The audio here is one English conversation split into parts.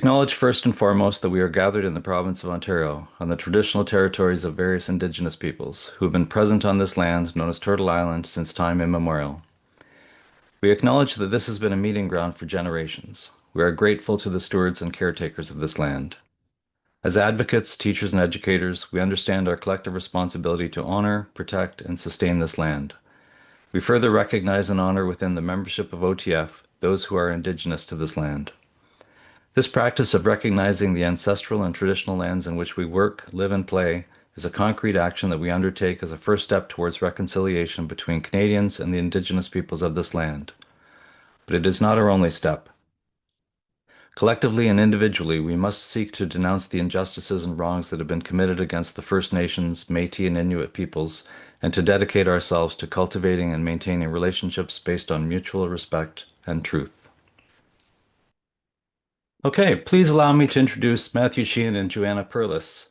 We acknowledge first and foremost that we are gathered in the province of Ontario, on the traditional territories of various Indigenous peoples who have been present on this land known as Turtle Island since time immemorial. We acknowledge that this has been a meeting ground for generations. We are grateful to the stewards and caretakers of this land. As advocates, teachers, and educators, we understand our collective responsibility to honor, protect, and sustain this land. We further recognize and honor within the membership of OTF those who are Indigenous to this land. This practice of recognizing the ancestral and traditional lands in which we work, live, and play is a concrete action that we undertake as a first step towards reconciliation between Canadians and the Indigenous peoples of this land. But it is not our only step. Collectively and individually, we must seek to denounce the injustices and wrongs that have been committed against the First Nations, Métis, and Inuit peoples, and to dedicate ourselves to cultivating and maintaining relationships based on mutual respect and truth. Okay, please allow me to introduce Matthew Sheahan and Joanna Perlus.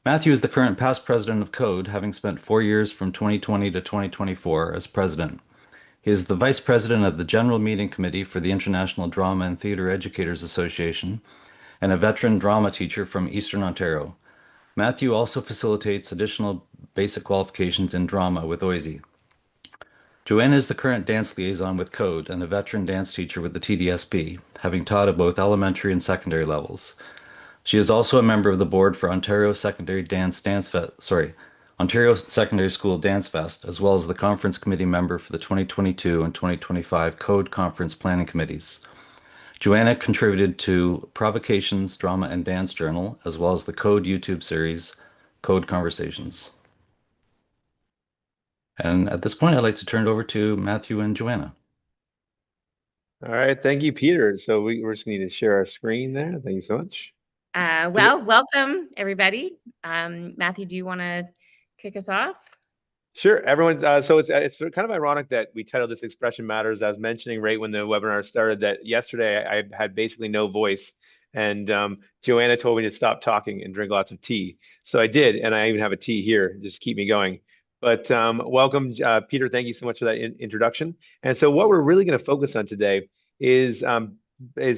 Matthew is the current past president of CODE, having spent 4 years from 2020 to 2024 as president. He is the vice president of the General Meeting Committee for the International Drama and Theatre Educators Association and a veteran drama teacher from Eastern Ontario. Matthew also facilitates additional basic qualifications in drama with OISE. Joanna is the current dance liaison with CODE and a veteran dance teacher with the TDSB, having taught at both elementary and secondary levels. She is also a member of the board for Ontario Secondary School Dance Fest, as well as the conference committee member for the 2022 and 2025 CODE Conference Planning Committees. Joanna contributed to Provocations Drama and Dance Journal, as well as the CODE YouTube series, CODE Conversations. And at this point, I'd like to turn it over to Matthew and Joanna. All right, thank you, Peter. So we're just going to share our screen there. Thank you so much. Welcome everybody. Matthew, do you want to kick us off? Sure, everyone. So it's kind of ironic that we titled this Expression Matters. I was mentioning right when the webinar started that yesterday I had basically no voice, and Joanna told me to stop talking and drink lots of tea. So I did, and I even have a tea here just to keep me going. But welcome, Peter. Thank you so much for that introduction. And so what we're really going to focus on today is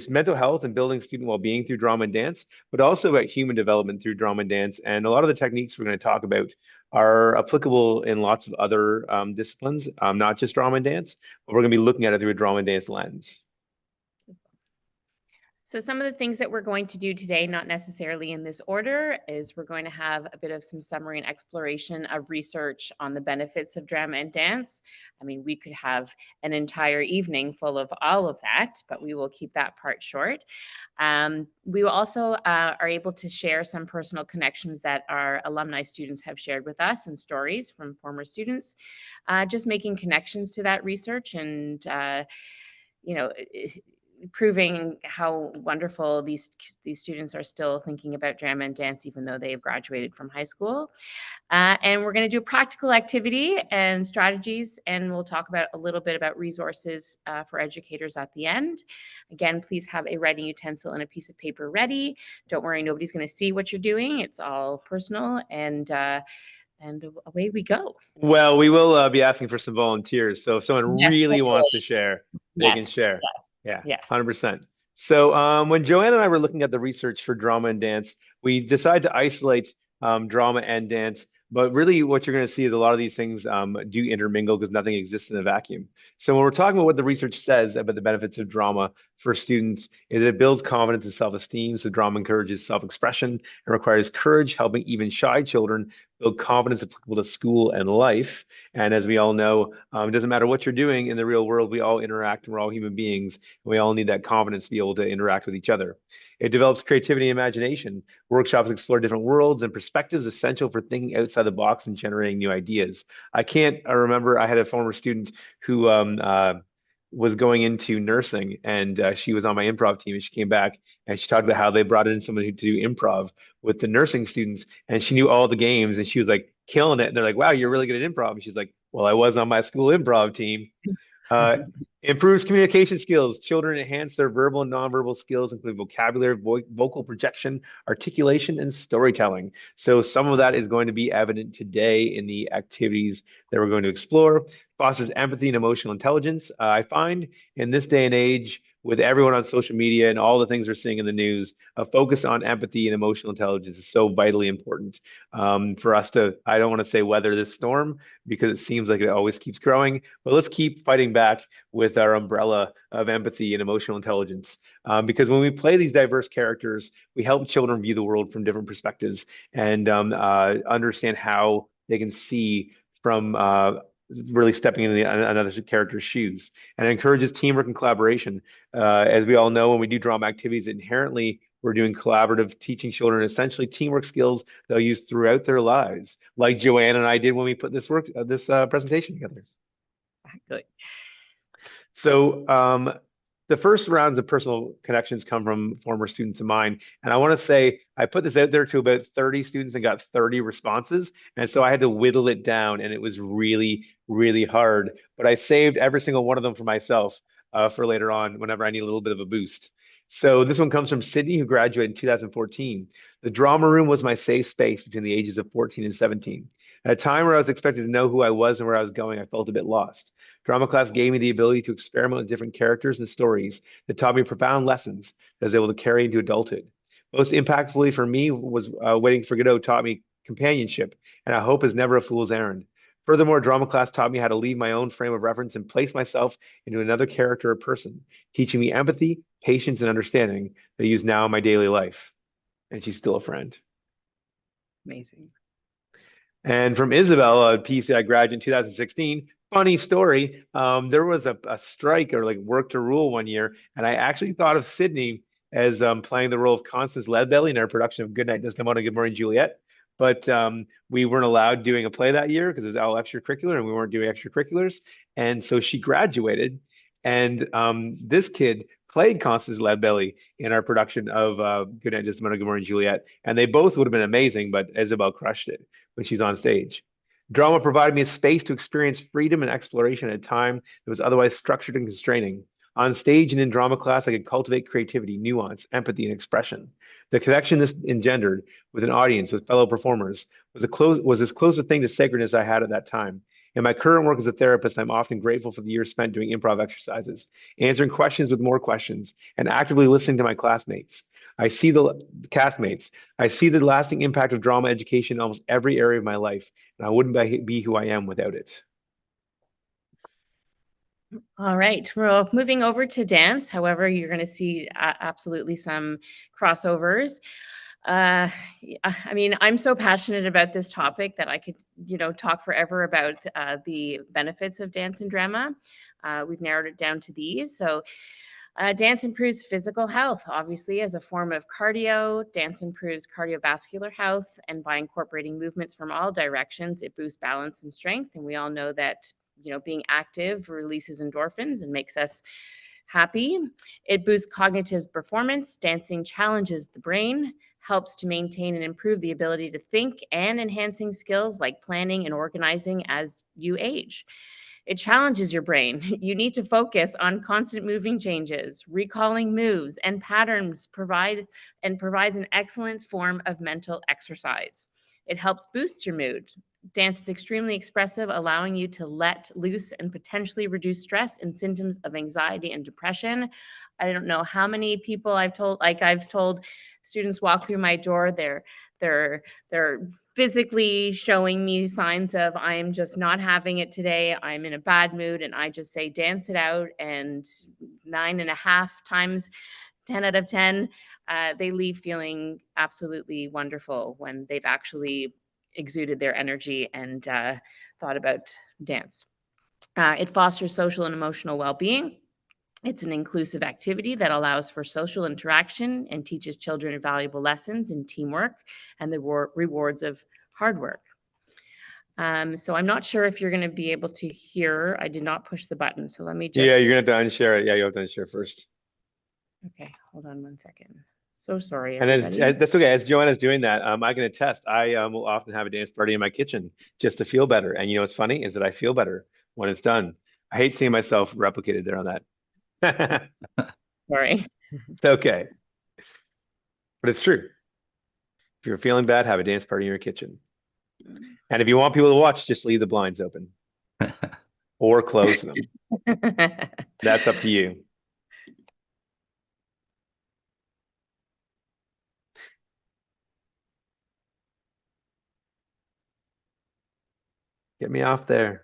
mental health and building student well-being through drama and dance, but also about human development through drama and dance. And a lot of the techniques we're going to talk about are applicable in lots of other disciplines, not just drama and dance, but we're going to be looking at it through a drama and dance lens. So some of the things that we're going to do today, not necessarily in this order, is we're going to have a bit of some summary and exploration of research on the benefits of drama and dance. I mean, we could have an entire evening full of all of that, but we will keep that part short. We will also are able to share some personal connections that our alumni students have shared with us and stories from former students, just making connections to that research and, proving how wonderful these students are still thinking about drama and dance, even though they have graduated from high school. And we're going to do a practical activity and strategies, and we'll talk about a little bit about resources for educators at the end. Again, please have a writing utensil and a piece of paper ready. Don't worry, nobody's going to see what you're doing. It's all personal, and away we go. Well, we will be asking for some volunteers. So if someone really wants to share, they can share. Yes. Yeah, 100%. So when Joanna and I were looking at the research for drama and dance, we decided to isolate drama and dance. But really what you're going to see is a lot of these things do intermingle because nothing exists in a vacuum. So when we're talking about what the research says about the benefits of drama for students, is it builds confidence and self-esteem. So drama encourages self-expression and requires courage, helping even shy children build confidence applicable to school and life. And as we all know, it doesn't matter what you're doing in the real world, we all interact and we're all human beings. And we all need that confidence to be able to interact with each other. It develops creativity and imagination. Workshops explore different worlds and perspectives essential for thinking outside the box and generating new ideas. I remember I had a former student who was going into nursing, and she was on my improv team, and she came back and she talked about how they brought in someone who to do improv with the nursing students, and she knew all the games, and she was like killing it. And they're like, "Wow, you're really good at improv." And she's like, "Well, I was on my school improv team." Improves communication skills. Children enhance their verbal and nonverbal skills, including vocabulary, vocal projection, articulation, and storytelling. So some of that is going to be evident today in the activities that we're going to explore. Fosters empathy and emotional intelligence. I find in this day and age, with everyone on social media and all the things we're seeing in the news, a focus on empathy and emotional intelligence is so vitally important for us to, I don't want to say weather this storm because it seems like it always keeps growing, but let's keep fighting back with our umbrella of empathy and emotional intelligence. Because when we play these diverse characters, we help children view the world from different perspectives and understand how they can see from really stepping into another character's shoes. And it encourages teamwork and collaboration. As we all know, when we do drama activities, inherently we're doing collaborative, teaching children essentially teamwork skills they'll use throughout their lives, like Joanna and I did when we put this presentation together. Exactly. So the first rounds of personal connections come from former students of mine. And I want to say, I put this out there to about 30 students and got 30 responses. And so I had to whittle it down and it was really, really hard. But I saved every single one of them for myself for later on whenever I need a little bit of a boost. So this one comes from Sydney, who graduated in 2014. The drama room was my safe space between the ages of 14 and 17. At a time where I was expected to know who I was and where I was going, I felt a bit lost. Drama class gave me the ability to experiment with different characters and stories that taught me profound lessons that I was able to carry into adulthood. Most impactfully for me was Waiting for Godot taught me companionship, and I hope is never a fool's errand. Furthermore, drama class taught me how to leave my own frame of reference and place myself into another character or person, teaching me empathy, patience, and understanding that I use now in my daily life. And she's still a friend. Amazing. And from Isabel, a PCI graduate in 2016, funny story. There was a strike or like work to rule one year, and I actually thought of Sydney as playing the role of Constance Leadbelly in our production of Goodnight Desdemona, Good Morning Juliet. But we weren't allowed doing a play that year because it was all extracurricular and we weren't doing extracurriculars. And so she graduated, and this kid played Constance Leadbelly in our production of Goodnight Desdemona, Good Morning Juliet. And they both would have been amazing, but Isabel crushed it when she's on stage. Drama provided me a space to experience freedom and exploration at a time that was otherwise structured and constraining. On stage and in drama class, I could cultivate creativity, nuance, empathy, and expression. The connection this engendered with an audience, with fellow performers, was as close a thing to sacred as I had at that time. In my current work as a therapist, I'm often grateful for the years spent doing improv exercises, answering questions with more questions, and actively listening to my classmates. I see the castmates. I see the lasting impact of drama education in almost every area of my life, and I wouldn't be who I am without it. All right, we're moving over to dance. However, you're going to see absolutely some crossovers. I mean, I'm so passionate about this topic that I could, talk forever about the benefits of dance and drama. We've narrowed it down to these. So dance improves physical health, obviously, as a form of cardio. Dance improves cardiovascular health, and by incorporating movements from all directions, it boosts balance and strength. And we all know that, being active releases endorphins and makes us happy. It boosts cognitive performance. Dancing challenges the brain, helps to maintain and improve the ability to think, and enhancing skills like planning and organizing as you age. It challenges your brain. You need to focus on constant moving changes, recalling moves and patterns, provides an excellent form of mental exercise. It helps boost your mood. Dance is extremely expressive, allowing you to let loose and potentially reduce stress and symptoms of anxiety and depression. I don't know how many people I've told students walk through my door, they're physically showing me signs of, I am just not having it today. I'm in a bad mood. And I just say, dance it out. And 9.5 times 10 out of 10, they leave feeling absolutely wonderful when they've actually exuded their energy and thought about dance. It fosters social and emotional well-being. It's an inclusive activity that allows for social interaction and teaches children valuable lessons in teamwork and the rewards of hard work. So I'm not sure if you're going to be able to hear. I did not push the button, so let me just... Yeah, you're going to have to unshare it. Yeah, you have to unshare first. Okay, hold on one second. So sorry, everybody. And that's okay. As Joanna's doing that, I can attest. I will often have a dance party in my kitchen just to feel better. And what's funny is that I feel better when it's done. I hate seeing myself replicated there on that. Sorry. It's okay. But it's true. If you're feeling bad, have a dance party in your kitchen. And if you want people to watch, just leave the blinds open or close them. That's up to you. Get me off there.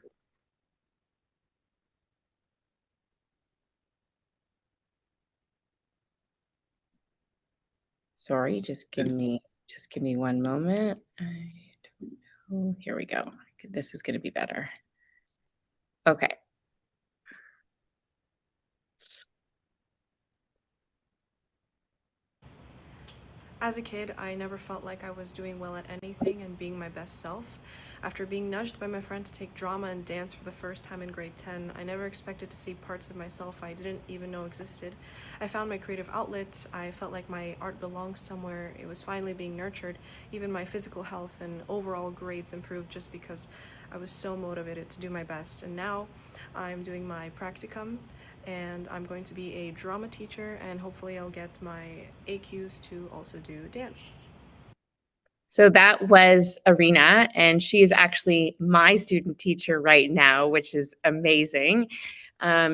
Sorry, just give me 1 moment. I don't know. Here we go. This is going to be better. Okay. As a kid, I never felt like I was doing well at anything and being my best self. After being nudged by my friend to take drama and dance for the first time in grade 10, I never expected to see parts of myself I didn't even know existed. I found my creative outlet. I felt like my art belonged somewhere. It was finally being nurtured. Even my physical health and overall grades improved just because I was so motivated to do my best. And now I'm doing my practicum, and I'm going to be a drama teacher, and hopefully I'll get my AQs to also do dance. So that was Arena, and she is actually my student teacher right now, which is amazing.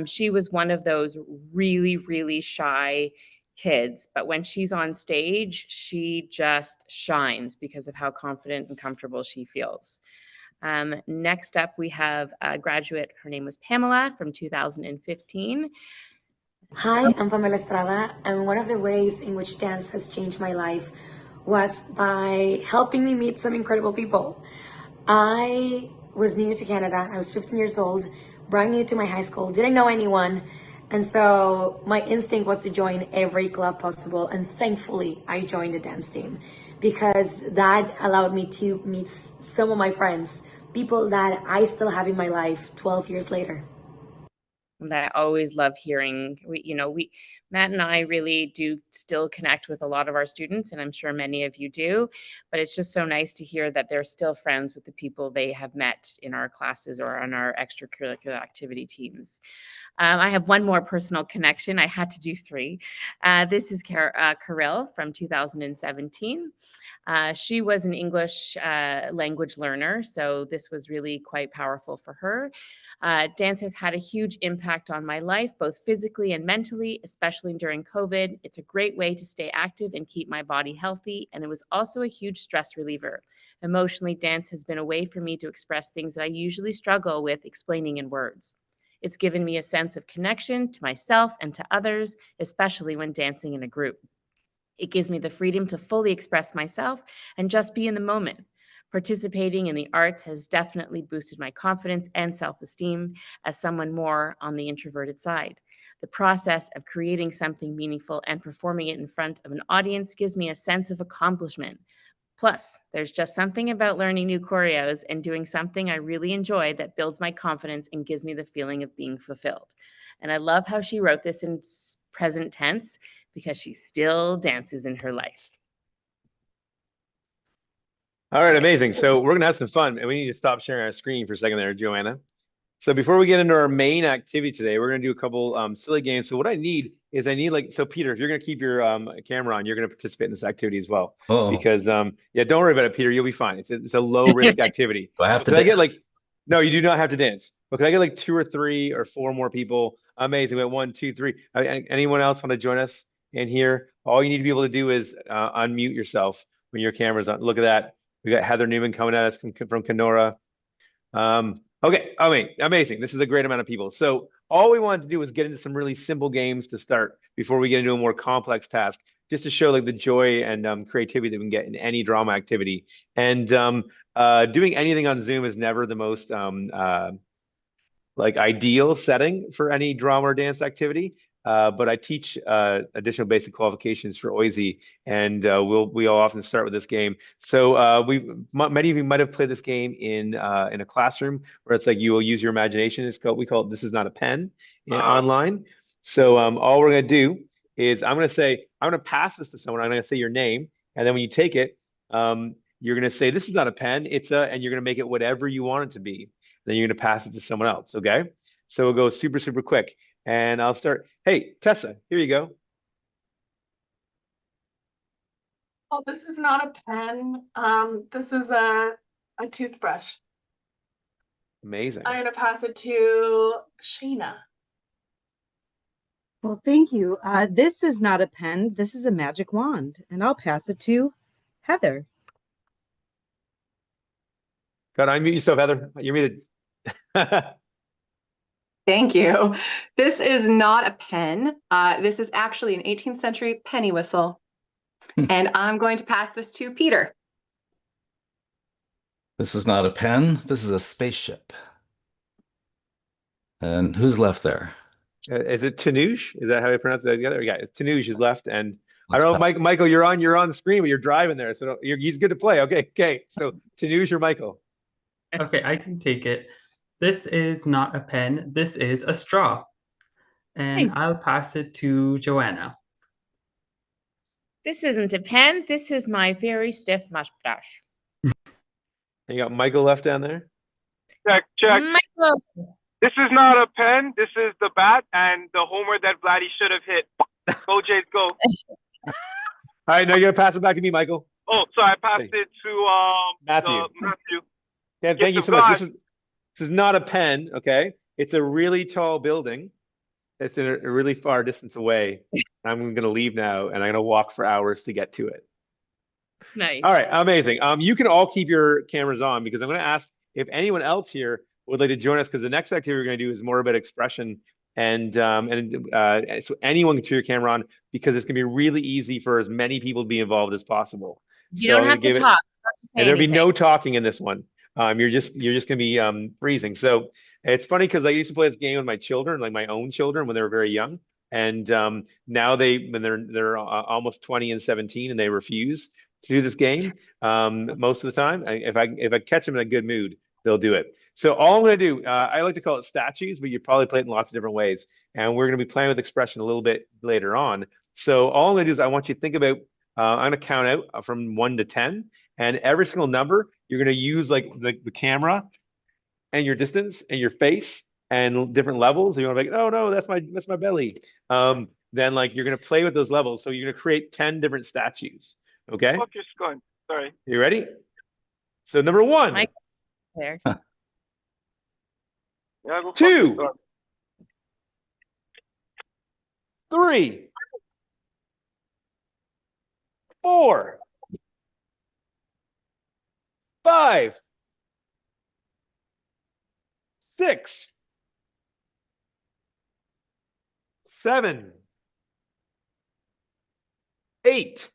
She was one of those really, really shy kids, but when she's on stage, she just shines because of how confident and comfortable she feels. Next up, we have a graduate. Her name was Pamela from 2015. Hi, I'm Pamela Estrada, and one of the ways in which dance has changed my life was by helping me meet some incredible people. I was new to Canada. I was 15 years old, brand new to my high school, didn't know anyone. And so my instinct was to join every club possible. And thankfully, I joined a dance team because that allowed me to meet some of my friends, people that I still have in my life 12 years later. And I always love hearing. Matt and I really do still connect with a lot of our students, and I'm sure many of you do, but it's just so nice to hear that they're still friends with the people they have met in our classes or on our extracurricular activity teams. I have one more personal connection. I had to do 3. This is Caril from 2017. She was an English language learner, so this was really quite powerful for her. Dance has had a huge impact on my life, both physically and mentally, especially during COVID. It's a great way to stay active and keep my body healthy, and it was also a huge stress reliever. Emotionally, dance has been a way for me to express things that I usually struggle with explaining in words. It's given me a sense of connection to myself and to others, especially when dancing in a group. It gives me the freedom to fully express myself and just be in the moment. Participating in the arts has definitely boosted my confidence and self-esteem as someone more on the introverted side. The process of creating something meaningful and performing it in front of an audience gives me a sense of accomplishment. Plus, there's just something about learning new choreos and doing something I really enjoy that builds my confidence and gives me the feeling of being fulfilled. And I love how she wrote this in present tense because she still dances in her life. All right, amazing. So we're gonna have some fun, and we need to stop sharing our screen for a second there, Joanna. So before we get into our main activity today, we're gonna do a couple silly games. So what I need is so Peter, if you're gonna keep your camera on, you're gonna participate in this activity as well. Oh, Because yeah, don't worry about it, Peter. You'll be fine. It's a low risk activity. do I have So to could I get dance? no, you do not have to dance. But could I get like 2 or 3 or 4 more people? Amazing. We have 1, 2, 3. Anyone else want to join us in here? All you need to be able to do is unmute yourself when your camera's on. Look at that. We got Heather Newman coming at us from Kenora. Okay, amazing. This is a great amount of people. So all we wanted to do was get into some really simple games to start before we get into a more complex task, just to show like the joy and creativity that we can get in any drama activity. And doing anything on Zoom is never the most like ideal setting for any drama or dance activity. But I teach additional basic qualifications for OISE, and we'll often start with this game. So many of you might have played this game in a classroom where it's like you will use your imagination. We call it "This is not a pen" online. So all we're gonna do is I'm gonna pass this to someone. I'm gonna say your name, and then when you take it, you're gonna say this is not a pen. And you're gonna make it whatever you want it to be. Then you're gonna pass it to someone else. Okay? So we'll go super, super quick. And I'll start. Hey, Tessa, here you go. Oh, this is not a pen. This is a toothbrush. Amazing. I'm gonna pass it to Sheena. Well, thank you. This is not a pen. This is a magic wand, and I'll pass it to Heather. Gotta unmute yourself, Heather. You're muted. Thank you. This is not a pen. This is actually an 18th century penny whistle. And I'm going to pass this to Peter. This is not a pen. This is a spaceship. And who's left there? Is it Tanuj? Is that how you pronounce it? The other guy, Tanuj is left, and I Let's don't know, pass. Michael, you're on the screen, but you're driving there, so he's good to play. Okay. So Tanuj or Michael? Okay, I can take it. This is not a pen. This is a straw. And Nice. I'll pass it to Joanna. This isn't a pen. This is my very stiff mustache. You got Michael left down there. Check. Michael. This is not a pen. This is the bat and the homer that Vladdy should have hit. Go Jays, go. All right, now you're gonna pass it back to me, Michael. Oh, so I passed it to Matthew. Matthew. Yeah, Gift thank you of so much. God. This is not a pen, okay? It's a really tall building. It's in a really far distance away. I'm gonna leave now, and I'm gonna walk for hours to get to it. Nice. All right, amazing. You can all keep your cameras on because I'm going to ask if anyone else here would like to join us because the next activity we're going to do is more about expression and so anyone can turn your camera on because it's going to be really easy for as many people to be involved as possible. You don't have to talk. There'll be no talking in this one. You're just going to be freezing. So it's funny because I used to play this game with my children, like my own children when they were very young. And now when they're almost 20 and 17 and they refuse to do this game most of the time. If I catch them in a good mood, they'll do it. So all I'm going to do, I like to call it statues, but you probably play it in lots of different ways. And we're going to be playing with expression a little bit later on. So all I'm going to do is I want you to think about, I'm going to count out from 1 to 10. And every single number, you're going to use like the camera and your distance and your face and different levels. And you're like, oh no, that's my belly. Then like you're going to play with those levels. So you're going to create 10 different statues. Okay. Fuck your scone. Sorry. You ready? So number 1. Mike, there. Yeah, go 2. 3. 4. 5. 6. 7. 8.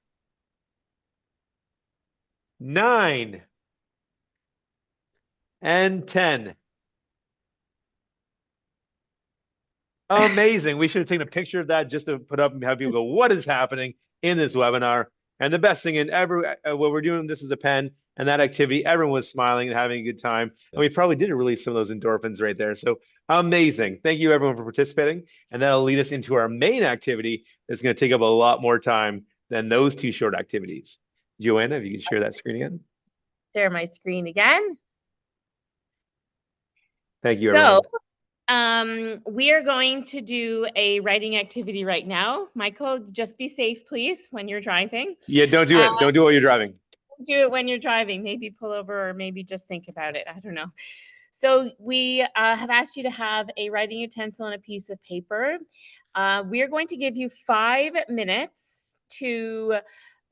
9. And 10. Amazing. We should have taken a picture of that just to put up and have people go, what is happening in this webinar? And the best thing in what we're doing, this is a pen and that activity, everyone was smiling and having a good time. And we probably did release some of those endorphins right there. So amazing. Thank you everyone for participating. And that'll lead us into our main activity that's going to take up a lot more time than those 2 short activities. Joanna, if you can share that screen again. Share my screen again. Thank you, everyone. So we are going to do a writing activity right now. Michael, just be safe, please, when you're driving. Yeah, don't do it. Don't do it while you're driving. Do it when you're driving. Maybe pull over or maybe just think about it. I don't know. So we have asked you to have a writing utensil and a piece of paper. We are going to give you 5 minutes to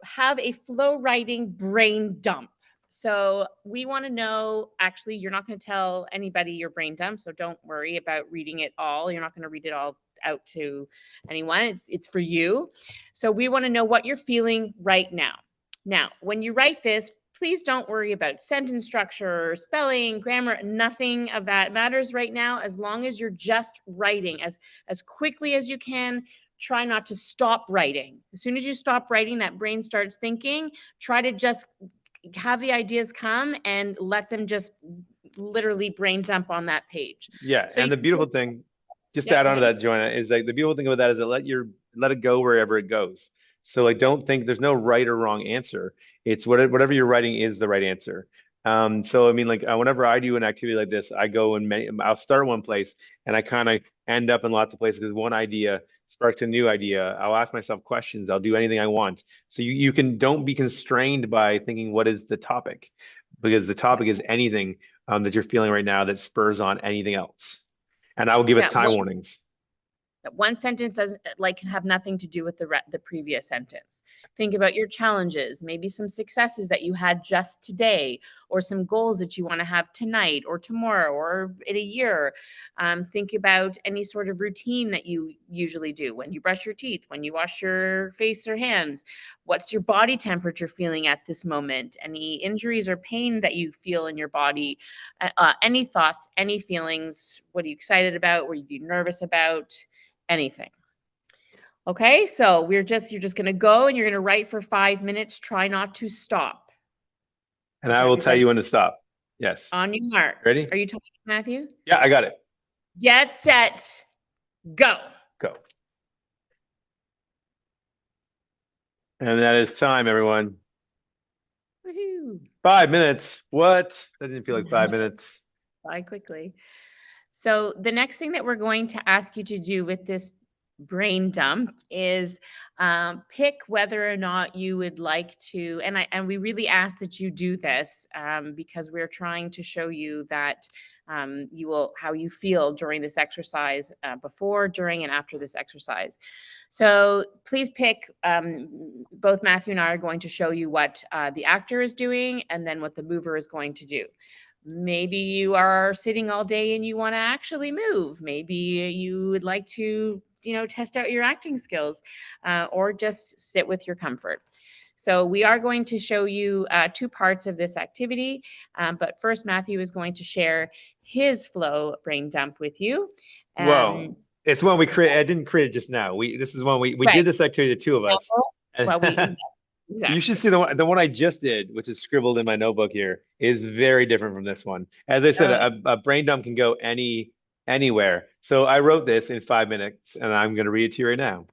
have a flow writing brain dump. So we want to know, actually, you're not going to tell anybody your brain dump, so don't worry about reading it all. You're not going to read it all out to anyone. It's for you. So we want to know what you're feeling right now. Now, when you write this, please don't worry about sentence structure, spelling, grammar, nothing of that matters right now, as long as you're just writing as quickly as you can. Try not to stop writing. As soon as you stop writing, that brain starts thinking. Try to just have the ideas come and let them just literally brain dump on that page. Yeah, So and the beautiful thing, just to Yeah, add go on to ahead. that, Joanna, is like the beautiful thing about that is that let it go wherever it goes. So like don't think there's no right or wrong answer. It's whatever you're writing is the right answer. So I mean, like whenever I do an activity like this, I go and I'll start one place and I kind of end up in lots of places because one idea sparks a new idea. I'll ask myself questions. I'll do anything I want. So you don't be constrained by thinking what is the topic, because the topic is anything that you're feeling right now that spurs on anything else. And I will give us time warnings. That one sentence doesn't can have nothing to do with the previous sentence. Think about your challenges, maybe some successes that you had just today, or some goals that you want to have tonight or tomorrow or in a year. Think about any sort of routine that you usually do when you brush your teeth, when you wash your face or hands. What's your body temperature feeling at this moment? Any injuries or pain that you feel in your body? Any thoughts, any feelings? What are you excited about? What are you nervous about? Anything. Okay, so you're just going to go and you're going to write for 5 minutes. Try not to stop. And I will tell you when to stop. Yes. On your mark. Ready? Are you talking, Matthew? Yeah, I got it. Get set, go. Go. And that is time, everyone. Woohoo. 5 minutes. What? That didn't feel like 5 minutes. Bye quickly. So the next thing that we're going to ask you to do with this brain dump is pick whether or not you would like to, and we really ask that you do this because we're trying to show you that how you feel during this exercise, before, during, and after this exercise. So please pick, both Matthew and I are going to show you what the actor is doing and then what the mover is going to do. Maybe you are sitting all day and you want to actually move. Maybe you would like to, test out your acting skills, or just sit with your comfort. So we are going to show you 2 parts of this activity. But first, Matthew is going to share his flow brain dump with you. Whoa. It's one we created. I didn't create it just now. This is one we Right. did this activity, the 2 of us. Well, exactly. You should see the one I just did, which is scribbled in my notebook here, is very different from this one. As I said, a brain dump can go anywhere. So I wrote this in 5 minutes, and I'm going to read it to you right now.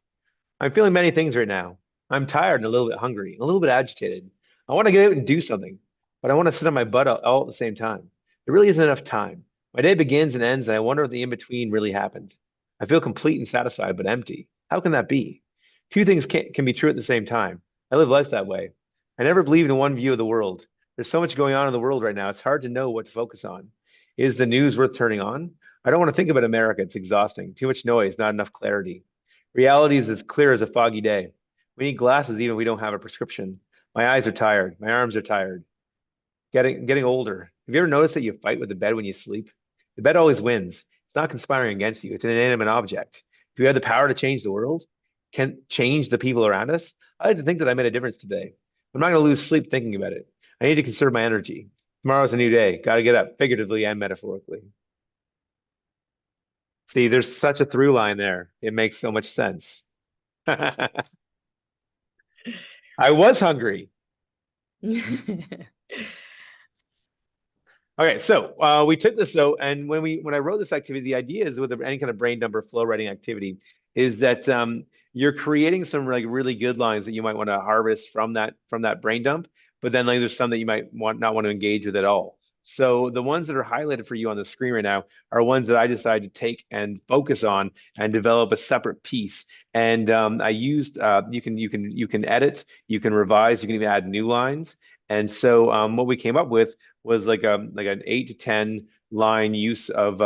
I'm feeling many things right now. I'm tired and a little bit hungry, a little bit agitated. I want to get out and do something, but I want to sit on my butt all at the same time. There really isn't enough time. My day begins and ends, and I wonder if the in-between really happened. I feel complete and satisfied, but empty. How can that be? 2 things can be true at the same time. I live life that way. I never believed in one view of the world. There's so much going on in the world right now. It's hard to know what to focus on. Is the news worth turning on? I don't want to think about America. It's exhausting. Too much noise, not enough clarity. Reality is as clear as a foggy day. We need glasses even if we don't have a prescription. My eyes are tired. My arms are tired. Getting older. Have you ever noticed that you fight with the bed when you sleep? The bed always wins. It's not conspiring against you. It's an inanimate object. If you had the power to change the world, can change the people around us, I like to think that I made a difference today. I'm not going to lose sleep thinking about it. I need to conserve my energy. Tomorrow's a new day. Got to get up, figuratively and metaphorically. See, there's such a through line there. It makes so much sense. I was hungry. Okay, so we took this, and when I wrote this activity, the idea is with any kind of brain dump or flow writing activity is that you're creating some really good lines that you might want to harvest from that brain dump, but then there's some that you might not want to engage with at all. So the ones that are highlighted for you on the screen right now are ones that I decided to take and focus on and develop a separate piece. And I used you can edit, you can revise, you can even add new lines. And so what we came up with was like an 8 to 10 line use of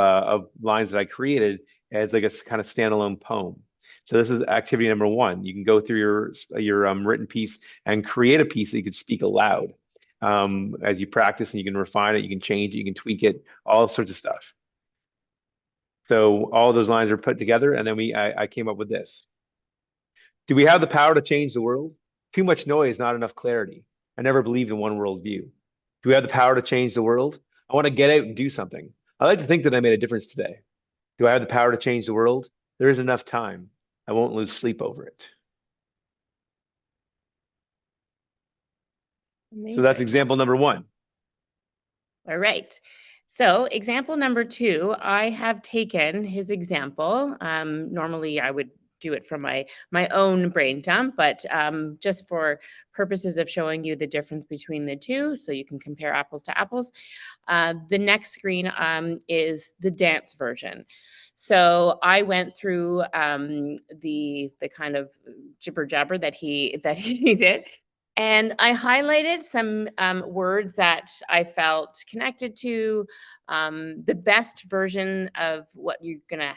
lines that I created as like a kind of standalone poem. So this is activity number 1. You can go through your written piece and create a piece that you could speak aloud as you practice, and you can refine it, you can change it, you can tweak it, all sorts of stuff. So all those lines are put together, and then I came up with this. Do we have the power to change the world? Too much noise, not enough clarity. I never believed in one world view. Do we have the power to change the world? I want to get out and do something. I like to think that I made a difference today. Do I have the power to change the world? There is enough time. I won't lose sleep over it. Amazing. So that's example number 1. All right. So example number 2, I have taken his example. Normally I would do it from my own brain dump, but just for purposes of showing you the difference between the 2, so you can compare apples to apples. The next screen is the dance version. So I went through the kind of jibber jabber that he did. And I highlighted some words that I felt connected to, the best version of what you're going to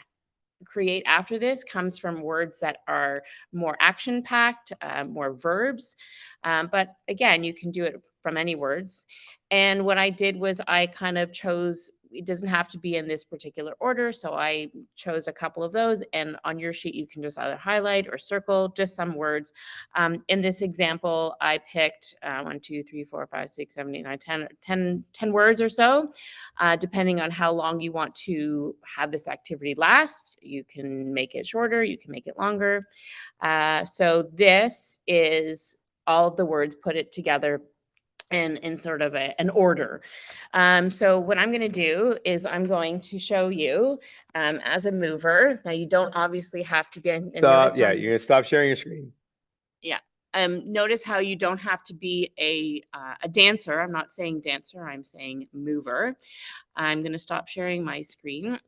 create after this comes from words that are more action-packed, more verbs. But again, you can do it from any words. And what I did was I kind of chose, it doesn't have to be in this particular order. So I chose a couple of those, and on your sheet, you can just either highlight or circle just some words. In this example, I picked 1, 2, 3, 4, 5, 6, 7, 8, 9, 10 words or so, depending on how long you want to have this activity last. You can make it shorter, you can make it longer. So this is all of the words, put it together in sort of an order. So what I'm going to do is I'm going to show you as a mover. Now you don't obviously have to be in Stop. Yeah, you're gonna stop sharing your screen. Yeah. Notice how you don't have to be a dancer. I'm not saying dancer, I'm saying mover. I'm going to stop sharing my screen.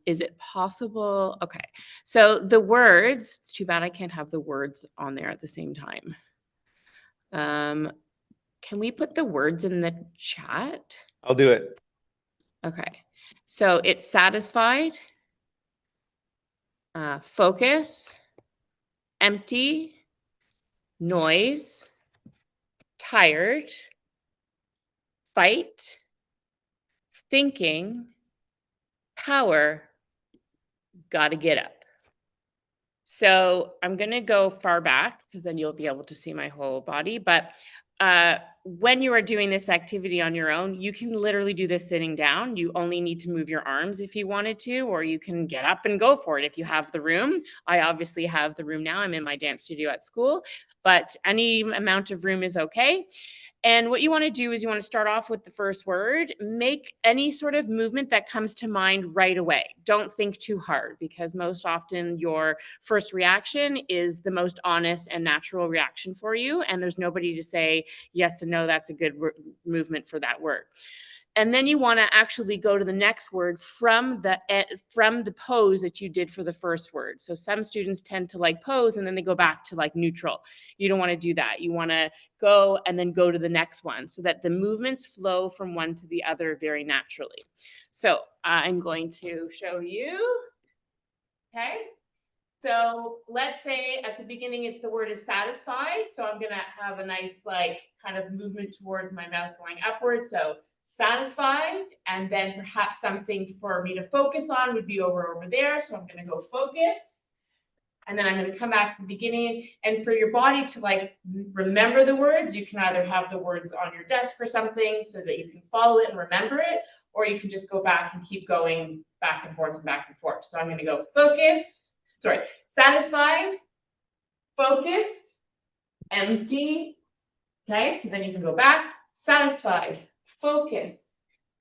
Is it possible? Okay. So the words, it's too bad I can't have the words on there at the same time. Can we put the words in the chat? I'll do it. Okay. So it's satisfied, focus, empty, noise, tired, fight, thinking, power, gotta get up. So I'm going to go far back because then you'll be able to see my whole body. But when you are doing this activity on your own, you can literally do this sitting down. You only need to move your arms if you wanted to, or you can get up and go for it if you have the room. I obviously have the room now. I'm in my dance studio at school, but any amount of room is okay. And what you want to do is you want to start off with the first word, make any sort of movement that comes to mind right away. Don't think too hard, because most often your first reaction is the most honest and natural reaction for you. And there's nobody to say yes and no, that's a good movement for that word. And then you want to actually go to the next word from the pose that you did for the first word. So some students tend to like pose and then they go back to like neutral. You don't want to do that. You want to go and then go to the next one so that the movements flow from one to the other very naturally. So I'm going to show you. Okay. So let's say at the beginning, the word is satisfied. So I'm going to have a nice like kind of movement towards my mouth going upwards. So satisfied, and then perhaps something for me to focus on would be over there. So I'm going to go focus, and then I'm going to come back to the beginning. And for your body to like remember the words, you can either have the words on your desk or something so that you can follow it and remember it, or you can just go back and keep going back and forth and back and forth. So I'm going to go focus, satisfied, focus, empty. Okay, so then you can go back, satisfied, focus,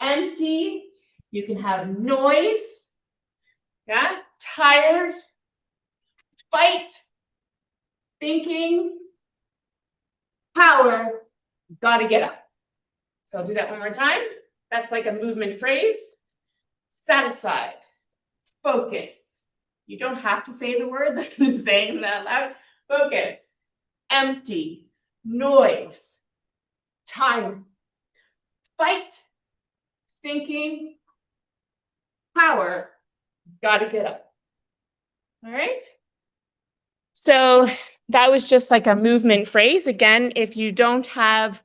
empty. You can have noise, yeah, tired, fight, thinking, power, gotta get up. So I'll do that one more time. That's like a movement phrase. Satisfied, focus. You don't have to say the words, I'm just saying that loud. Focus, empty, noise, tired, fight, thinking, power, gotta get up. All right. So that was just like a movement phrase. Again, if you don't have,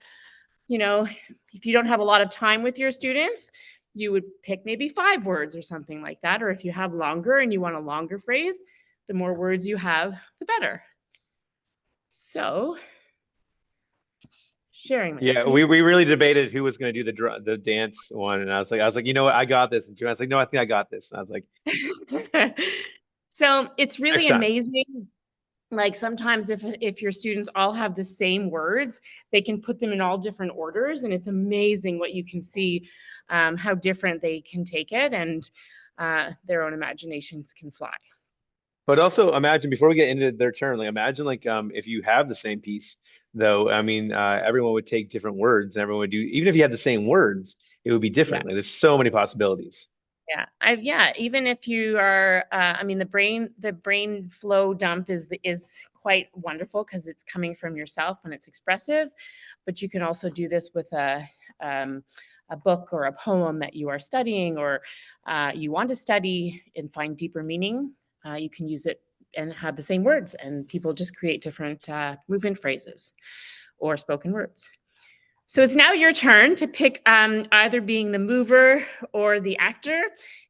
if you don't have a lot of time with your students, you would pick maybe 5 words or something like that. Or if you have longer and you want a longer phrase, the more words you have, the better. So sharing my screen. We really debated who was going to do the dance one, and I was like, you know what, I got this. And Joanna's like, no, I think I got this. And I was like, so it's really amazing. Like sometimes if your students all have the same words, they can put them in all different orders, and it's amazing what you can see, how different they can take it, and their own imaginations can fly. But also imagine, before we get into their turn, like imagine like if you have the same piece, though, I mean, everyone would take different words, and everyone would do, even if you had the same words, it would be different. Like there's so many possibilities. Yeah, even if you are, I mean, the brain flow dump is quite wonderful because it's coming from yourself and it's expressive, but you can also do this with a a book or a poem that you are studying, or you want to study and find deeper meaning, you can use it and have the same words, and people just create different movement phrases or spoken words. So it's now your turn to pick either being the mover or the actor,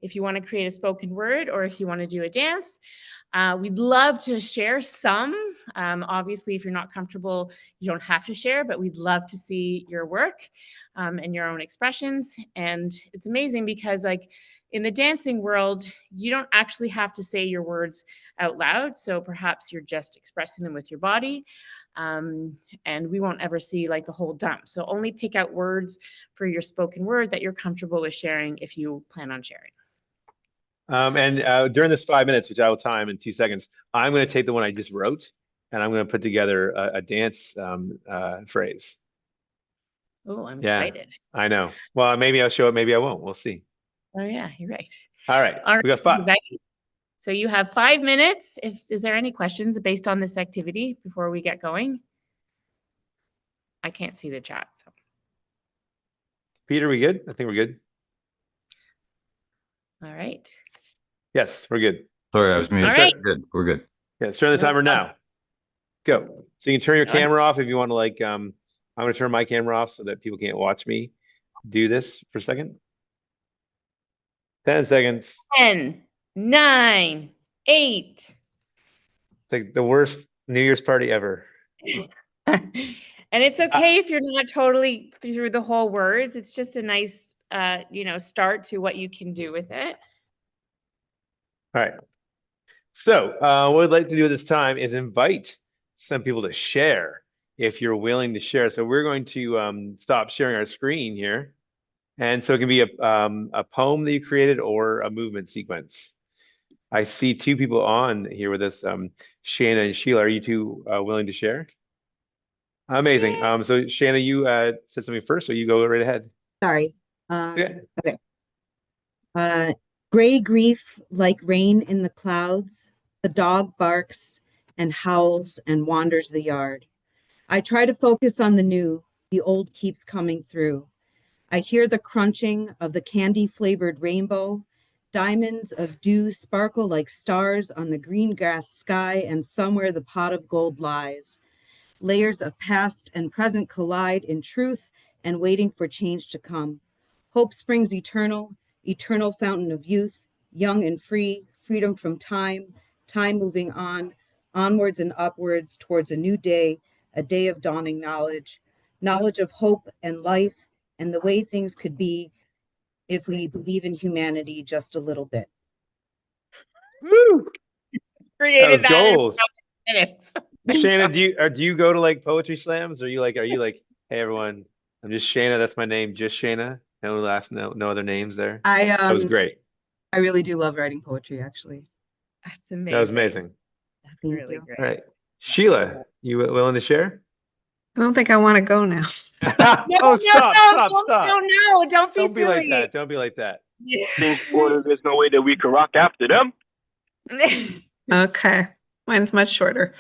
if you want to create a spoken word or if you want to do a dance. We'd love to share some. Obviously, if you're not comfortable, you don't have to share, but we'd love to see your work and your own expressions. And it's amazing because, like, in the dancing world, you don't actually have to say your words out loud. So perhaps you're just expressing them with your body. And we won't ever see like the whole dump. So only pick out words for your spoken word that you're comfortable with sharing if you plan on sharing. And during this 5 minutes, which I will time in 2 seconds, I'm going to take the one I just wrote and I'm going to put together a dance phrase. Oh, I'm Yeah, excited. I know. Well, maybe I'll show it, maybe I won't. We'll see. Oh yeah, you're right. All right, All right, we got 5. So you have 5 minutes. Is there any questions based on this activity before we get going? I can't see the chat. So. Peter, we good? I think we're good. All right. Yes, we're good. Sorry, I was muted. All right. Good. We're good. Yeah, let's turn the timer now. Go. So you can turn your camera off if you want to, like, I'm going to turn my camera off so that people can't watch me do this for a second. 10 seconds. 10, 9, 8. It's like the worst New Year's party ever. And it's okay if you're not totally through the whole words. It's just a nice, start to what you can do with it. All right. So what we'd like to do at this time is invite some people to share if you're willing to share. So we're going to stop sharing our screen here. And so it can be a poem that you created or a movement sequence. I see 2 people on here with us, Sheahan and Sheila. Are you 2 willing to share? Amazing. So Shanna, you said something first, so you go right ahead. Sorry. Okay. Gray grief like rain in the clouds. The dog barks and howls and wanders the yard. I try to focus on the new. The old keeps coming through. I hear the crunching of the candy-flavored rainbow. Diamonds of dew sparkle like stars on the green grass sky, and somewhere the pot of gold lies. Layers of past and present collide in truth and waiting for change to come. Hope springs eternal, eternal fountain of youth, young and free, freedom from time, time moving on, onwards and upwards towards a new day, a day of dawning knowledge, knowledge of hope and life and the way things could be if we believe in humanity just a little bit. Woo! Created that in goals. minutes. Shanna, do you go to like poetry slams? Or are you like, hey everyone, I'm just Shanna, that's my name, just Shanna. No other names there. That was great. I really do love writing poetry, actually. That's amazing. That was amazing. That's Thank really you. great. All right. Sheila, you willing to share? I don't think I want to go now. Oh, stop. No, don't be Don't be silly. like that. Don't be like that. Think there's no way that we could rock after them. Okay. Mine's much shorter.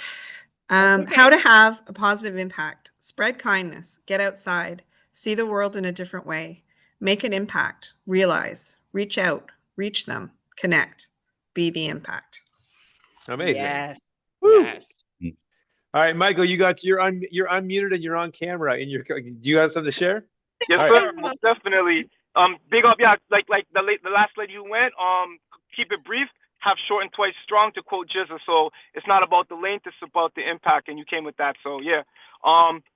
Okay. How to have a positive impact. Spread kindness. Get outside. See the world in a different way. Make an impact. Realize. Reach out. Reach them. Connect. Be the impact. Amazing. Yes. Woo. Yes. All right, Michael, you're unmuted and you're on camera. Do you have something to share? Yes, All sir. right. Most definitely. Big up, yeah. Like the last lady who went. Keep it brief. Have short and twice strong, to quote Jizza. So it's not about the length, it's about the impact, and you came with that. So yeah.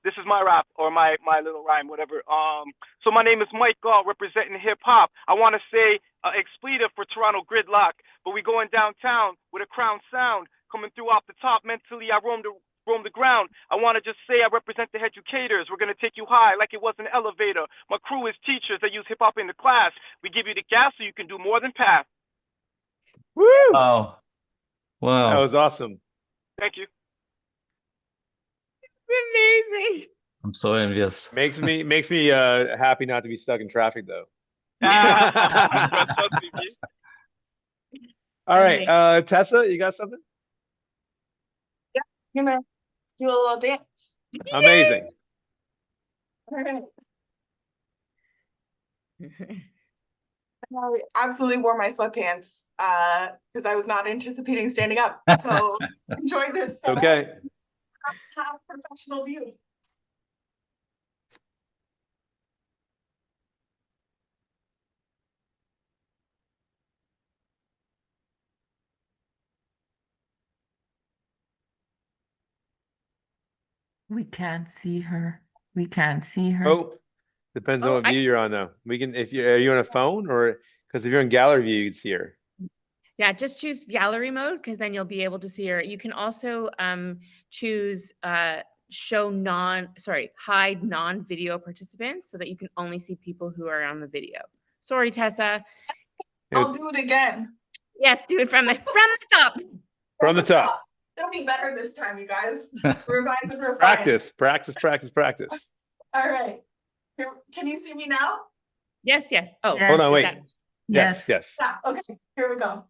This is my rap or my little rhyme, whatever. So my name is Mike representing hip hop. I want to say expletive for Toronto gridlock, but we going downtown with a crown sound coming through off the top. Mentally, I roam the ground. I want to just say I represent the educators. We're going to take you high like it was an elevator. My crew is teachers that use hip hop in the class. We give you the gas so you can do more than pass. Woo! Wow. That was awesome. Thank you. Amazing. I'm so envious. Makes me happy not to be stuck in traffic though. All right, Tessa, you got something? Yeah, I'm gonna do a little dance. Amazing. All right. I absolutely wore my sweatpants because I was not anticipating standing up. So enjoy this. Okay. Half professional view. We can't see her. We can't see her. Oh, depends on Oh, what I view can you're on though. We can, if you are you on a phone or because if you're in gallery view, you can see her. Yeah, just choose gallery mode because then you'll be able to see her. You can also choose hide non-video participants so that you can only see people who are on the video. Sorry, Tessa. I'll do it again. Yes, do it from the top. From the top. It'll be better this time, you guys. Revise and refine. Practice, practice, practice, practice. All right. Can you see me now? Yes, yes. Oh, Hold on, wait. Yes. Yes, yes. Yeah, okay. Here we go.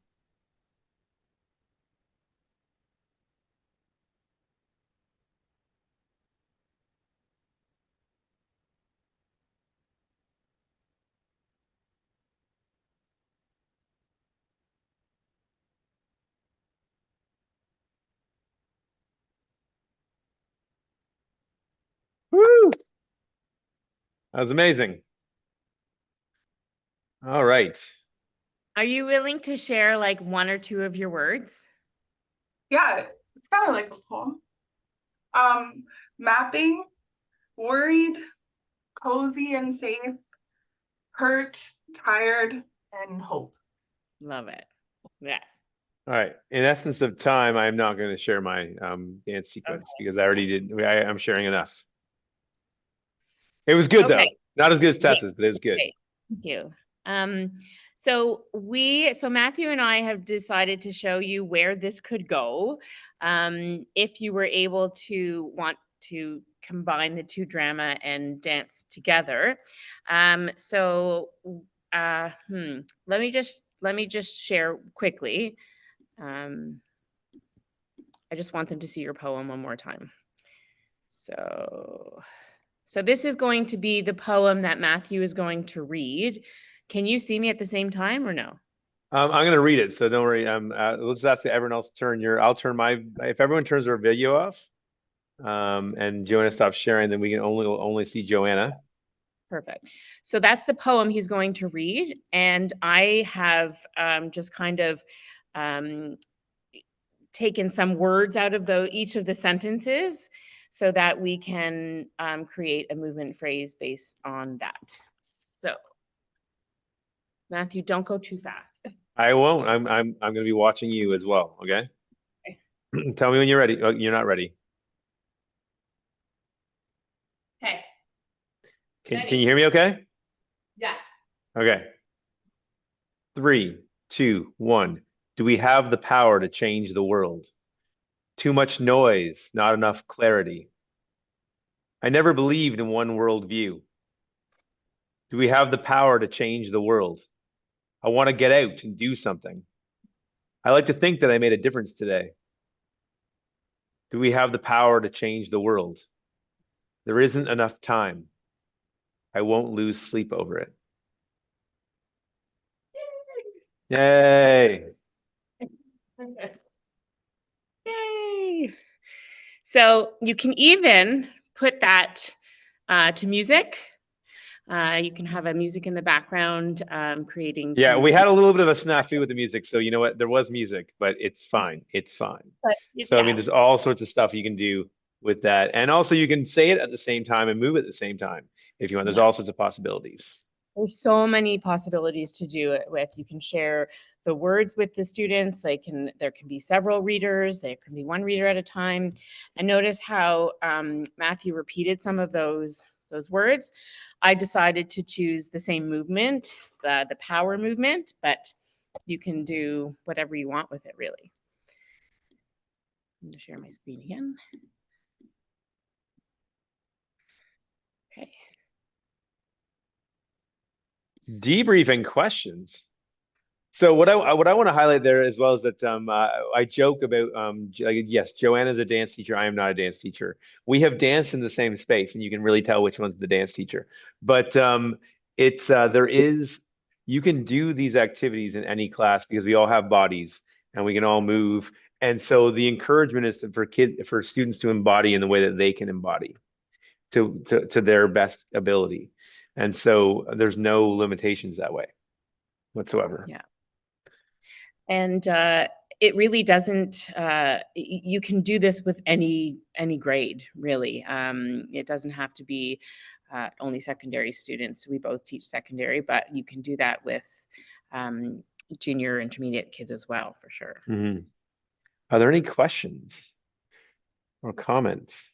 Woo! That was amazing. All right. Are you willing to share like one or two of your words? Yeah, it's kind of like a poem. Mapping, worried, cozy and safe, hurt, tired, and hope. Love it. Yeah. All right. In essence of time, I'm not going to share my dance sequence because I already did. I'm sharing enough. It was good though. Okay. Not as good as Tessa's, but it was good. Great. Thank you. So Matthew and I have decided to show you where this could go. If you were able to want to combine the two, drama and dance, together. Let me just share quickly. I just want them to see your poem one more time. So this is going to be the poem that Matthew is going to read. Can you see me at the same time or no? I'm going to read it, so don't worry. We'll just ask everyone else to turn I'll turn if everyone turns their video off, and Joanna stops sharing, then we can only see Joanna. Perfect. So that's the poem he's going to read. And I have just kind of taken some words out of each of the sentences so that we can create a movement phrase based on that. So Matthew, don't go too fast. I won't. I'm going to be watching you as well. Okay. Tell me when you're ready. Oh, you're not ready. Okay. Can you hear me okay? Yeah. Okay. 3, 2, 1. Do we have the power to change the world? Too much noise, not enough clarity. I never believed in one world view. Do we have the power to change the world? I want to get out and do something. I like to think that I made a difference today. Do we have the power to change the world? There isn't enough time. I won't lose sleep over it. Yay. Yay. So you can even put that to music. You can have a music in the background, creating. Yeah, we had a little bit of a snafu with the music. So you know what? There was music, but it's fine. It's fine. So, I mean, there's all sorts of stuff you can do with that. And also you can say it at the same time and move at the same time if you want. There's all sorts of possibilities. There's so many possibilities to do it with. You can share the words with the students. There can be several readers. There can be one reader at a time. And notice how Matthew repeated some of those words. I decided to choose the same movement, the power movement, but you can do whatever you want with it, really. I'm going to share my screen again. Okay. Debriefing questions. So what I want to highlight there as well is that I joke about yes, Joanna's a dance teacher. I am not a dance teacher. We have danced in the same space, and you can really tell which one's the dance teacher. But it's you can do these activities in any class because we all have bodies and we can all move. And so the encouragement is for students to embody in the way that they can embody to their best ability. And so there's no limitations that way whatsoever. Yeah. And it really doesn't, you can do this with any grade, really. It doesn't have to be only secondary students. We both teach secondary, but you can do that with junior, intermediate kids as well, for sure. Mm-hmm. Are there any questions or comments?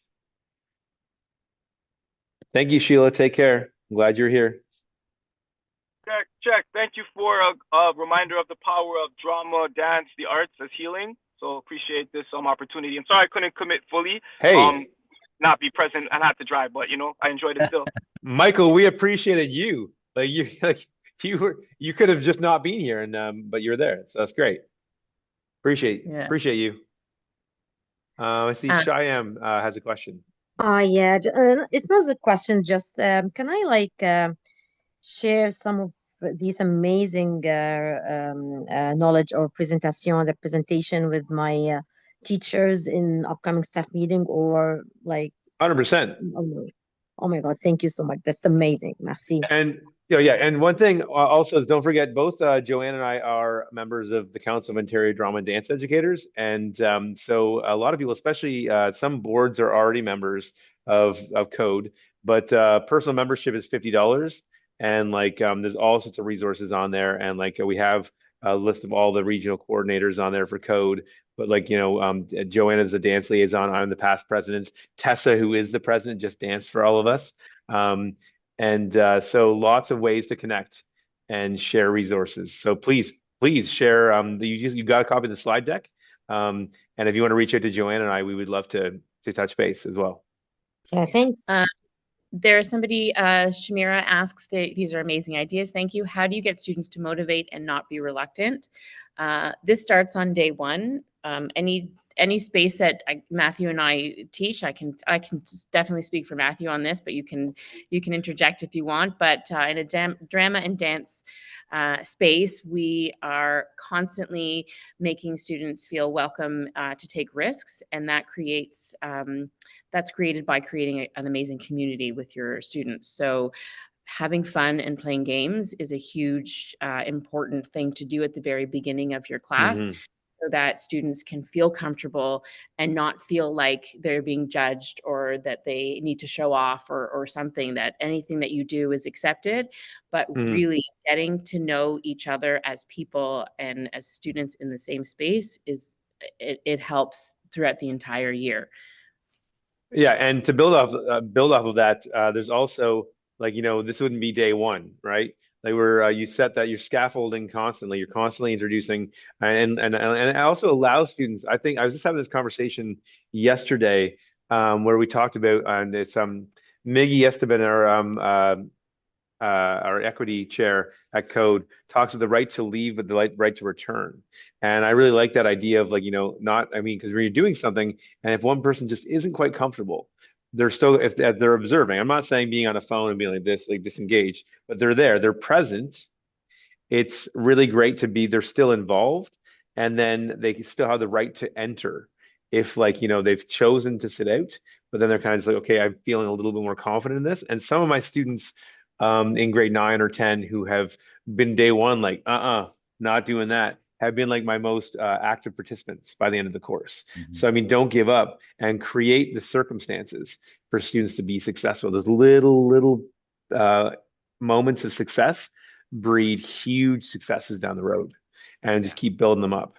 Thank you, Sheila. Take care. I'm glad you're here. Check. Thank you for a reminder of the power of drama, dance, the arts as healing. So appreciate this opportunity. I'm sorry I couldn't commit fully. Hey. Not be present and have to drive, but I enjoyed it still. Michael, we appreciated you. You could have just not been here, and but you're there, so that's great. Appreciate you. I see Sheahan has a question. Yeah, it's not a question. Just can I share some of these amazing knowledge or the presentation with my teachers in upcoming staff meeting, or 100%. Oh my God, thank you so much. That's amazing. Merci. And and one thing also, don't forget, both Joanna and I are members of the Council of Ontario Drama and Dance Educators. And so a lot of people, especially some boards, are already members of CODE, but personal membership is $50. And there's all sorts of resources on there. And we have a list of all the regional coordinators on there for CODE. But Joanna's the dance liaison. I'm the past president. Tessa, who is the president, just danced for all of us. So lots of ways to connect and share resources. So please share. You got a copy of the slide deck. And if you want to reach out to Joanna and I, we would love to touch base as well. Yeah, thanks. There's somebody, Shamira asks, these are amazing ideas. Thank you. How do you get students to motivate and not be reluctant? This starts on day one. Any space that Matthew and I teach, I can definitely speak for Matthew on this, but you can interject if you want. But in a drama and dance space, we are constantly making students feel welcome to take risks, and that's created by creating an amazing community with your students. So having fun and playing games is a huge important thing to do at the very beginning of your class. Mm-hmm. So that students can feel comfortable and not feel like they're being judged or that they need to show off or something, that anything that you do is accepted, but really getting to know each other as people and as students in the same space it helps throughout the entire year. Yeah, and to build off of that, there's also this wouldn't be day one, right? You set that you're scaffolding constantly. You're constantly introducing, and it also allows students. I think I was just having this conversation yesterday where we talked about it's Miggy Esteban, our equity chair at CODE, talks of the right to leave but the right to return. And I really like that idea of because when you're doing something and if one person just isn't quite comfortable, they're still, if they're observing. I'm not saying being on a phone and being like this, disengaged, but they're there, they're present. It's really great to be, they're still involved, and then they still have the right to enter if they've chosen to sit out, but then they're kind of just okay, I'm feeling a little bit more confident in this. And some of my students in grade 9 or 10 who have been day one, not doing that, have been my most active participants by the end of the course. Mm-hmm. So, don't give up and create the circumstances for students to be successful. Those little moments of success breed huge successes down the road, and just keep building them up.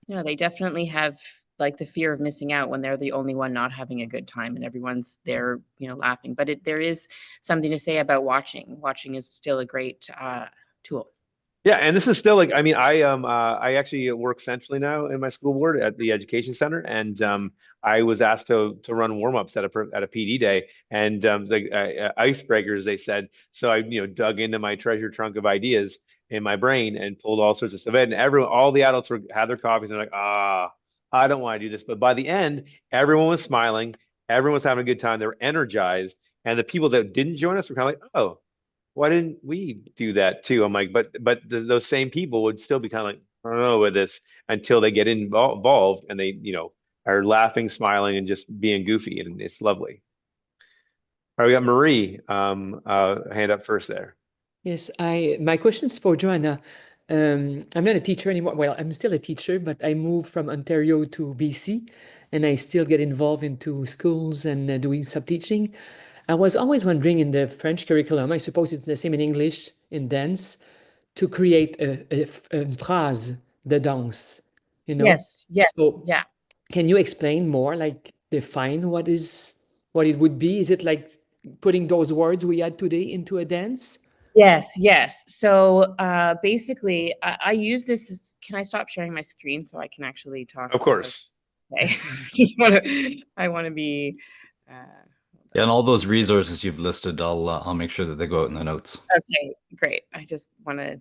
Yeah, they definitely have the fear of missing out when they're the only one not having a good time and everyone's there, laughing. But there is something to say about watching. Watching is still a great tool. Yeah, and this is still I actually work centrally now in my school board at the education center, and I was asked to run warm-ups at a PD day, and icebreakers, they said. So I dug into my treasure trunk of ideas in my brain and pulled all sorts of stuff in. And all the adults had their coffees and I don't want to do this. But by the end, everyone was smiling, everyone was having a good time, they were energized, and the people that didn't join us were kind of oh, why didn't we do that too? I'm like, but those same people would still be kind of like, I don't know with this until they get involved and they, are laughing, smiling, and just being goofy, and it's lovely. All right, we got Marie, hand up first there. Yes, my question is for Joanna. I'm not a teacher anymore. Well, I'm still a teacher, but I moved from Ontario to BC, and I still get involved into schools and doing sub-teaching. I was always wondering in the French curriculum, I suppose it's the same in English, in dance, to create a phrase de danse, Yes, yes, So yeah. can you explain more, like define what it would be? Is it like putting those words we had today into a dance? Yes, yes. So basically, I use this. Can I stop sharing my screen so I can actually talk? Of course. Okay. I want to be. Yeah, and all those resources you've listed, I'll make sure that they go out in the notes. Okay, great. I just want to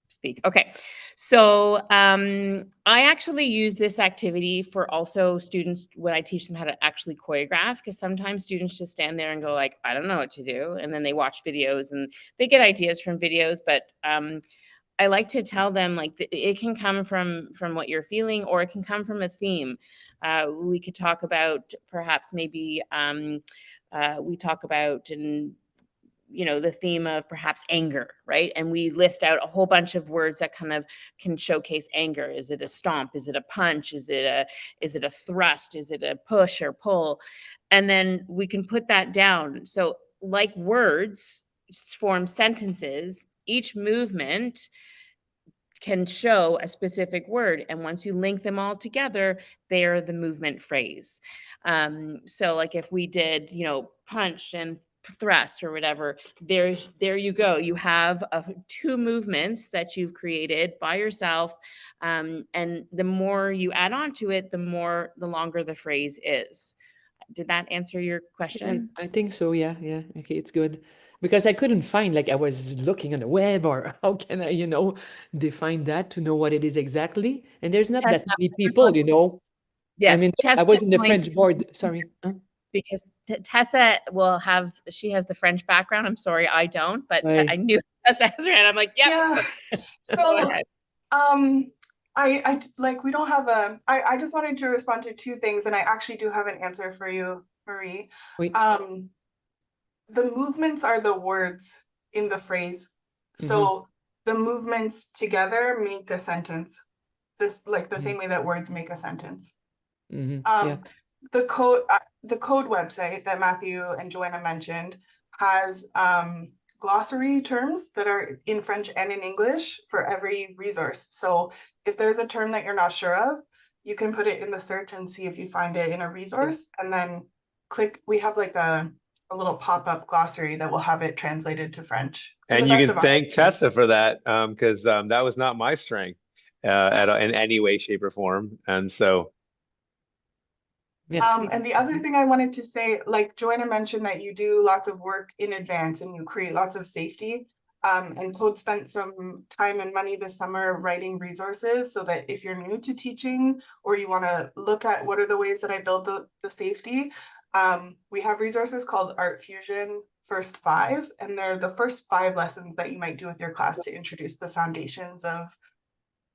speak. Okay. So I actually use this activity for also students when I teach them how to actually choreograph, because sometimes students just stand there and go like, I don't know what to do. And then they watch videos and they get ideas from videos. But I like to tell them like it can come from what you're feeling, or it can come from a theme. We could talk about perhaps maybe we talk about the theme of perhaps anger, right? And we list out a whole bunch of words that kind of can showcase anger. Is it a stomp? Is it a punch? Is it a thrust? Is it a push or pull? And then we can put that down. So like words form sentences, each movement can show a specific word. And once you link them all together, they're the movement phrase. So like if we did, punch and thrust or whatever, there you go. You have two movements that you've created by yourself. And the more you add on to it, the longer the phrase is. Did that answer your question? I think so. Yeah. Okay, it's good. Because I couldn't find, like I was looking on the web, or how can I, define that to know what it is exactly? And there's not that Tessa, many people, Yes, I mean, I Tessa was in the going French to- board. Sorry. Because Tessa she has the French background. I'm sorry, I don't, but Right. I knew Tessa has her hand. I'm like, Yeah. Go So, ahead. I like, we don't have I just wanted to respond to two things, and I actually do have an answer for you, Marie. Wait. The movements are the words in the phrase. So the movements together make a sentence. This, like the same way that words make a sentence. Yeah. The code website that Matthew and Joanna mentioned has glossary terms that are in French and in English for every resource. So if there's a term that you're not sure of, you can put it in the search and see if you find it in a resource, and then click. We have like a little pop-up glossary that will have it translated to French. And you can thank Tessa for that, because that was not my strength in any way, shape, or form. And so yes. And the other thing I wanted to say, like Joanna mentioned that you do lots of work in advance and you create lots of safety. And Code spent some time and money this summer writing resources so that if you're new to teaching, or you want to look at what are the ways that I build the safety, we have resources called Art Fusion First 5, and they're the first 5 lessons that you might do with your class to introduce the foundations of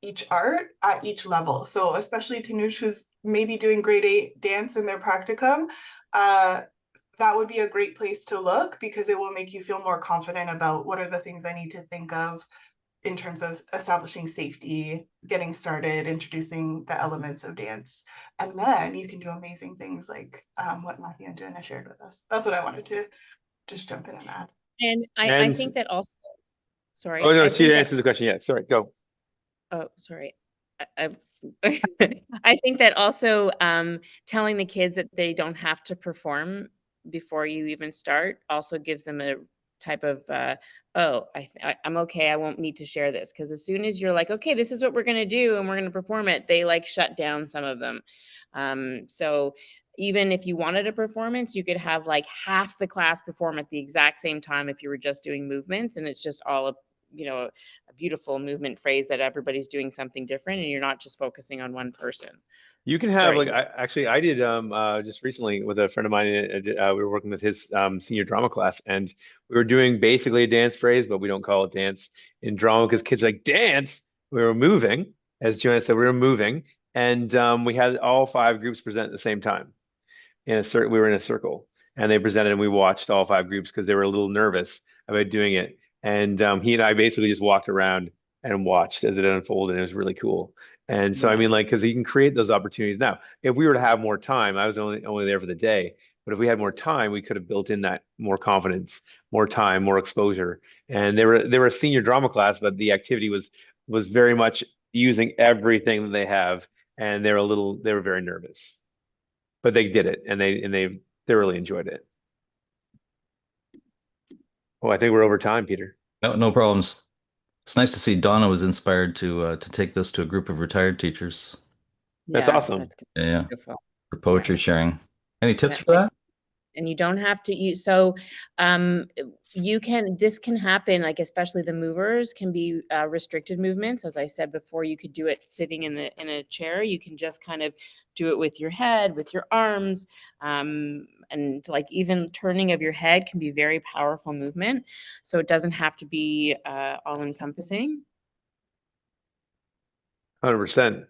each art at each level. So especially Tanush, who's maybe doing grade 8 dance in their practicum, that would be a great place to look, because it will make you feel more confident about what are the things I need to think of in terms of establishing safety, getting started, introducing the elements of dance. And then you can do amazing things like what Matthew and Joanna shared with us. That's what I wanted to just jump in and add. And I think that also, sorry. Oh no, she answered the question. Yeah, sorry, go. Oh, sorry. I think that also telling the kids that they don't have to perform before you even start also gives them a type of, I'm okay, I won't need to share this. Because as soon as you're like, okay, this is what we're going to do and we're going to perform it, they like shut down some of them. So even if you wanted a performance, you could have like half the class perform at the exact same time if you were just doing movements, and it's just all a beautiful movement phrase that everybody's doing something different and you're not just focusing on one person. You can have Sorry. I did just recently with a friend of mine. We were working with his senior drama class, and we were doing basically a dance phrase, but we don't call it dance in drama because kids are like dance. We were moving, as Joanna said, we were moving, and we had all 5 groups present at the same time in a circle. We were in a circle, and they presented, and we watched all 5 groups because they were a little nervous about doing it. And he and I basically just walked around and watched as it unfolded, and it was really cool. And so, I mean, like, because you can create those opportunities. Now, if we were to have more time, I was only there for the day, but if we had more time, we could have built in that more confidence, more time, more exposure. And they were a senior drama class, but the activity was very much using everything that they have, and they were very nervous, but they did it, and they thoroughly enjoyed it. Oh, I think we're over time, Peter. No problems. It's nice to see Donna was inspired to take this to a group of retared teachers. That's Yeah, awesome. that's Yeah, beautiful. for poetry sharing. Any tips Yeah, for that? and you don't have to use, this can happen, like especially the movers can be restricted movements. As I said before, you could do it sitting in a chair. You can just kind of do it with your head, with your arms, and like even turning of your head can be very powerful movement. So it doesn't have to be all encompassing. 100%.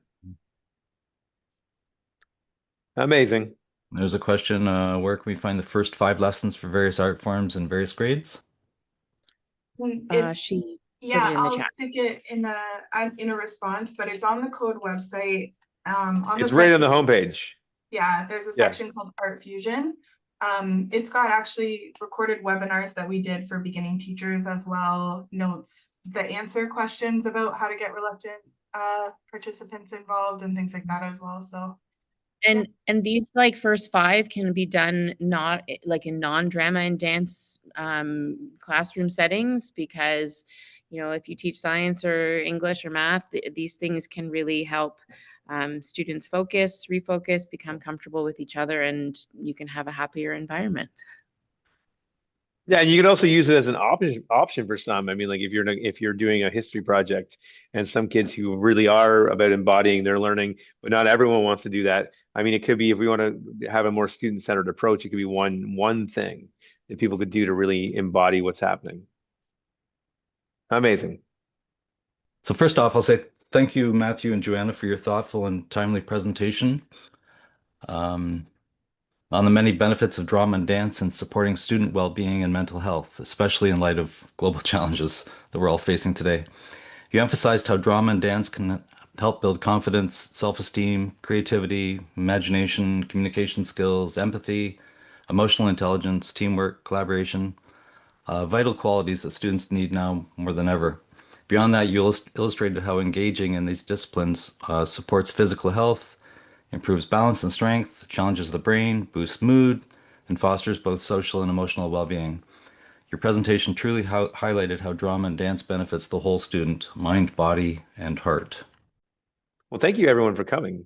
Amazing. There's a question, where can we find the first 5 lessons for various art forms and various grades? She Yeah, put it in the I'll chat. stick it in a response, but it's on the code website. It's right on the homepage. Yeah, there's a section called Art Fusion. It's got actually recorded webinars that we did for beginning teachers as well, notes that answer questions about how to get reluctant participants involved and things like that as well. So and these like first 5 can be done not like in non-drama and dance classroom settings, because if you teach science or English or math, these things can really help students focus, refocus, become comfortable with each other, and you can have a happier environment. Yeah, and you can also use it as an option for some. I mean, like if you're doing a history project, and some kids who really are about embodying their learning, but not everyone wants to do that. I mean, it could be, if we want to have a more student-centered approach, it could be one thing that people could do to really embody what's happening. Amazing. So first off, I'll say thank you, Matthew and Joanna, for your thoughtful and timely presentation on the many benefits of drama and dance in supporting student well-being and mental health, especially in light of global challenges that we're all facing today. You emphasized how drama and dance can help build confidence, self-esteem, creativity, imagination, communication skills, empathy, emotional intelligence, teamwork, collaboration, vital qualities that students need now more than ever. Beyond that, you illustrated how engaging in these disciplines supports physical health, improves balance and strength, challenges the brain, boosts mood, and fosters both social and emotional well-being. Your presentation truly highlighted how drama and dance benefits the whole student, mind, body, and heart. Well, thank you everyone for coming.